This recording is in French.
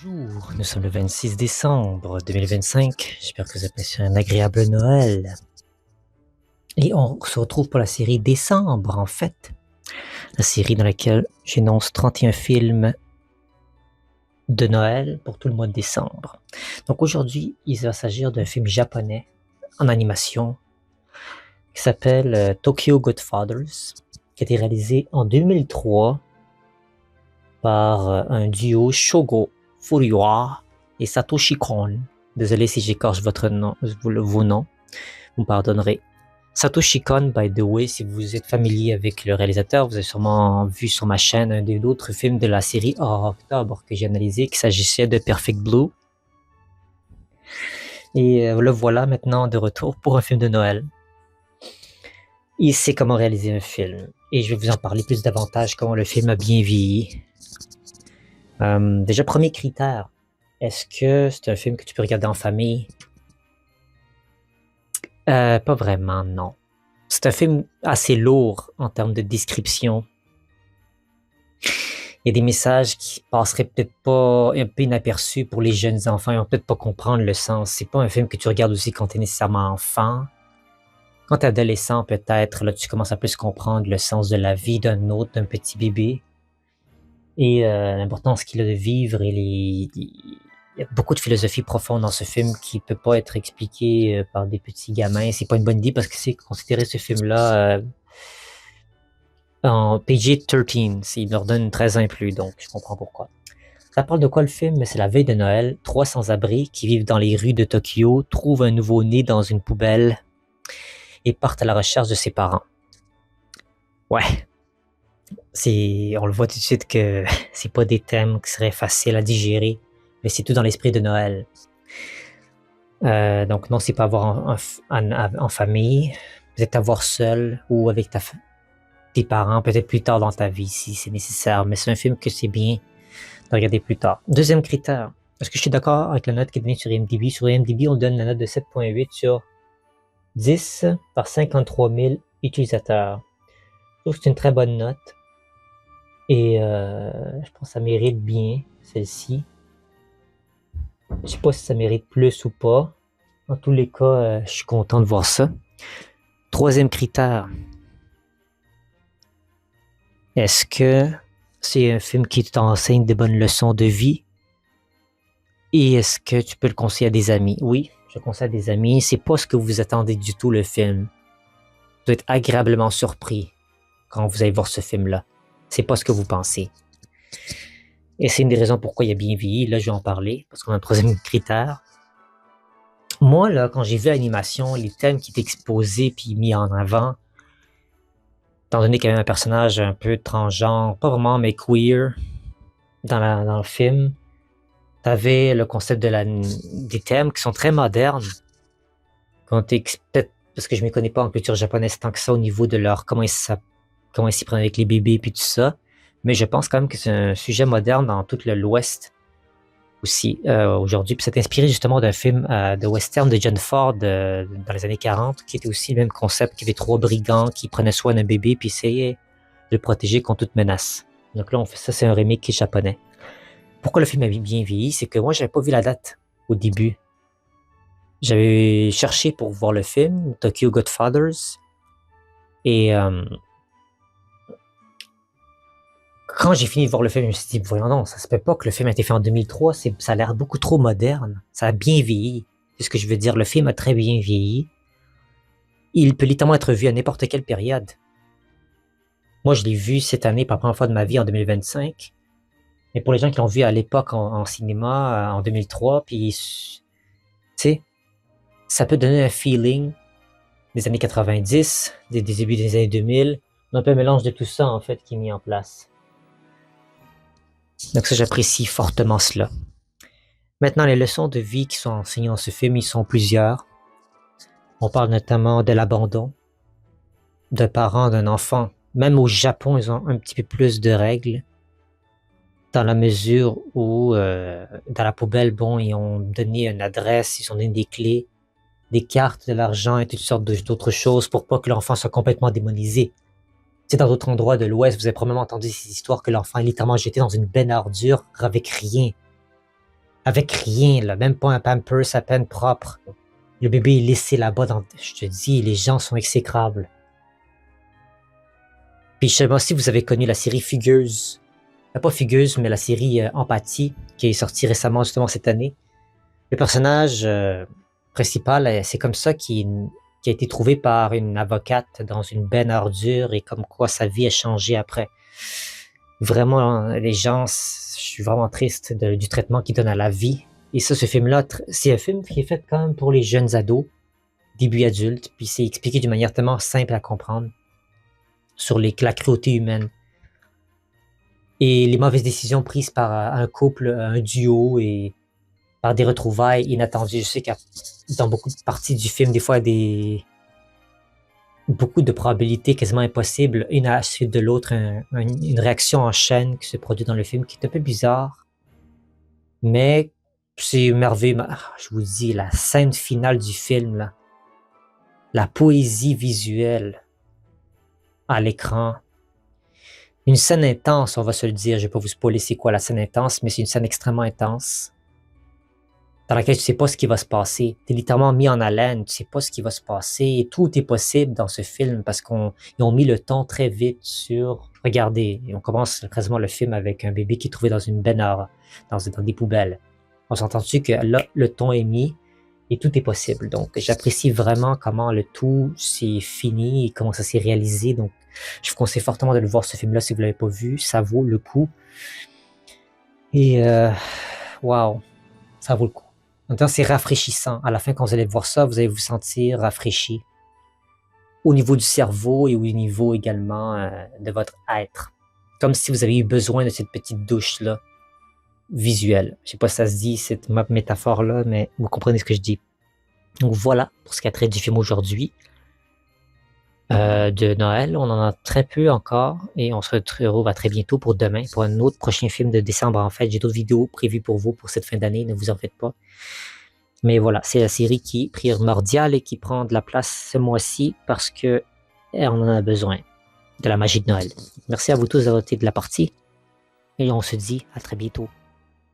Bonjour, nous sommes le 26 décembre 2025. J'espère que vous avez passé un agréable Noël. Et on se retrouve pour la série Décembre, en fait. La série dans laquelle j'énonce 31 films de Noël pour tout le mois de décembre. Donc aujourd'hui, il va s'agir d'un film japonais en animation qui s'appelle Tokyo Godfathers, qui a été réalisé en 2003 par un duo Shogo Furuya et Satoshi Kon. Désolé si j'écorche vos noms, vous me pardonnerez. Satoshi Kon, by the way, si vous êtes familier avec le réalisateur, vous avez sûrement vu sur ma chaîne un des autres films de la série Horror Octobre que j'ai analysé, qu'il s'agissait de Perfect Blue. Et le voilà maintenant de retour pour un film de Noël. Il sait comment réaliser un film, et je vais vous en parler plus davantage, comment le film a bien vieilli. Déjà, premier critère, est-ce que c'est un film que tu peux regarder en famille? Pas vraiment, non. C'est un film assez lourd en termes de description. Il y a des messages qui passeraient peut-être pas un peu inaperçus pour les jeunes enfants. Ils vont peut-être pas comprendre le sens. C'est pas un film que tu regardes aussi quand tu es nécessairement enfant. Quand tu es adolescent, peut-être, là, tu commences à plus comprendre le sens de la vie d'un autre, d'un petit bébé. Et l'importance qu'il a de vivre. Il y a beaucoup de philosophie profonde dans ce film qui peut pas être expliquée par des petits gamins. C'est pas une bonne idée parce que c'est considéré ce film-là en PG-13. Il leur donne 13 ans et plus, donc je comprends pourquoi. Ça parle de quoi le film? C'est la veille de Noël. 3 sans-abri qui vivent dans les rues de Tokyo trouvent un nouveau-né dans une poubelle et partent à la recherche de ses parents. Ouais. On le voit tout de suite que c'est pas des thèmes qui seraient faciles à digérer, mais c'est tout dans l'esprit de Noël. Donc non, c'est pas à voir en famille, peut-être à voir seul ou avec tes parents, peut-être plus tard dans ta vie si c'est nécessaire, mais c'est un film que c'est bien de regarder plus tard. Deuxième critère, est-ce que je suis d'accord avec la note qui est donnée sur IMDb? Sur IMDb, on donne la note de 7.8 sur 10 par 53 000 utilisateurs. Je trouve que c'est une très bonne note. Et je pense que ça mérite bien, celle-ci. Je sais pas si ça mérite plus ou pas. En tous les cas, je suis content de voir ça. Troisième critère. Est-ce que c'est un film qui t'enseigne de bonnes leçons de vie? Et est-ce que tu peux le conseiller à des amis? Oui, je le conseille à des amis. C'est pas ce que vous attendez du tout, le film. Vous doit être agréablement surpris quand vous allez voir ce film-là. C'est pas ce que vous pensez. Et c'est une des raisons pourquoi il a bien vieilli. Là, je vais en parler, parce qu'on a un troisième critère. Moi, là, quand j'ai vu l'animation, les thèmes qui étaient exposés puis mis en avant, étant donné qu'il y avait un personnage un peu transgenre, pas vraiment, mais queer, dans le film, t'avais le concept des thèmes qui sont très modernes. Peut-être parce que je ne m'y connais pas en culture japonaise tant que ça au niveau de comment ils s'y prennent avec les bébés puis tout ça. Mais je pense quand même que c'est un sujet moderne dans tout l'Ouest aussi aujourd'hui. Puis c'est inspiré justement d'un film de western de John Ford dans les années 40, qui était aussi le même concept, qui avait 3 brigands qui prenaient soin d'un bébé puis essayaient de le protéger contre toute menace. Donc là, on fait ça, c'est un remake qui est japonais. Pourquoi le film a bien vieilli? C'est que moi, j'avais pas vu la date au début. J'avais cherché pour voir le film, Tokyo Godfathers, et quand j'ai fini de voir le film, je me suis dit, voyons non, ça se peut pas que le film a été fait en 2003, ça a l'air beaucoup trop moderne, ça a bien vieilli. C'est ce que je veux dire, le film a très bien vieilli. Il peut littéralement être vu à n'importe quelle période. Moi, je l'ai vu cette année pour la première fois de ma vie en 2025. Mais pour les gens qui l'ont vu à l'époque en cinéma, en 2003, puis, tu sais, ça peut donner un feeling des années 90, des débuts des années 2000, un peu un mélange de tout ça, en fait, qui est mis en place. Donc ça, j'apprécie fortement cela. Maintenant, les leçons de vie qui sont enseignées dans ce film, ils sont plusieurs. On parle notamment de l'abandon d'un parent, d'un enfant. Même au Japon, ils ont un petit peu plus de règles, dans la mesure où, dans la poubelle, bon, ils ont donné une adresse, ils ont donné des clés, des cartes, de l'argent et toutes sortes d'autres choses pour pas que l'enfant soit complètement démonisé. Tu sais, dans d'autres endroits de l'Ouest, vous avez probablement entendu ces histoires que l'enfant est littéralement jeté dans une benne à ordures avec rien. avec rien, là, même pas un Pampers à peine propre. Le bébé est laissé là-bas dans... Je te dis, les gens sont exécrables. Puis je sais pas si vous avez connu la série Fugueuse. Pas Fugueuse, mais la série Empathie, qui est sortie récemment, justement, cette année. Le personnage principal, c'est comme ça qui a été trouvé par une avocate dans une benne à ordures et comme quoi sa vie a changé après. Vraiment, les gens, je suis vraiment triste du traitement qu'ils donnent à la vie. Et ça, ce film-là, c'est un film qui est fait quand même pour les jeunes ados, début adultes, puis c'est expliqué d'une manière tellement simple à comprendre sur la cruauté humaine et les mauvaises décisions prises par un couple, un duo et par des retrouvailles inattendues. Je sais qu'il y a dans beaucoup de parties du film, des fois, beaucoup de probabilités quasiment impossibles, une à la suite de l'autre, une réaction en chaîne qui se produit dans le film qui est un peu bizarre. Mais c'est merveilleux. Je vous dis, la scène finale du film, là, la poésie visuelle à l'écran, une scène intense, on va se le dire. Je vais pas vous spoiler c'est quoi la scène intense, mais c'est une scène extrêmement intense dans laquelle tu sais pas ce qui va se passer. Tu es littéralement mis en haleine, tu sais pas ce qui va se passer et tout est possible dans ce film parce qu'ils ont mis le ton très vite sur regardez, et on commence quasiment le film avec un bébé qui est trouvé dans une baignoire, dans des poubelles. On s'entend-tu que là, le ton est mis et tout est possible. Donc, j'apprécie vraiment comment le tout s'est fini et comment ça s'est réalisé. Donc, je vous conseille fortement de le voir ce film-là si vous l'avez pas vu. Ça vaut le coup. Et waouh, ça vaut le coup. En même temps, c'est rafraîchissant. À la fin, quand vous allez voir ça, vous allez vous sentir rafraîchi au niveau du cerveau et au niveau également de votre être. Comme si vous aviez eu besoin de cette petite douche-là visuelle. Je sais pas si ça se dit, cette métaphore-là, mais vous comprenez ce que je dis. Donc voilà pour ce qui a trait du film aujourd'hui. De Noël, on en a très peu encore et on se retrouve à très bientôt pour demain, pour un autre prochain film de décembre. En fait, j'ai d'autres vidéos prévues pour vous pour cette fin d'année, ne vous en faites pas. Mais voilà, c'est la série qui est primordiale et qui prend de la place ce mois-ci parce que on en a besoin de la magie de Noël. Merci à vous tous d'avoir été de la partie et on se dit à très bientôt.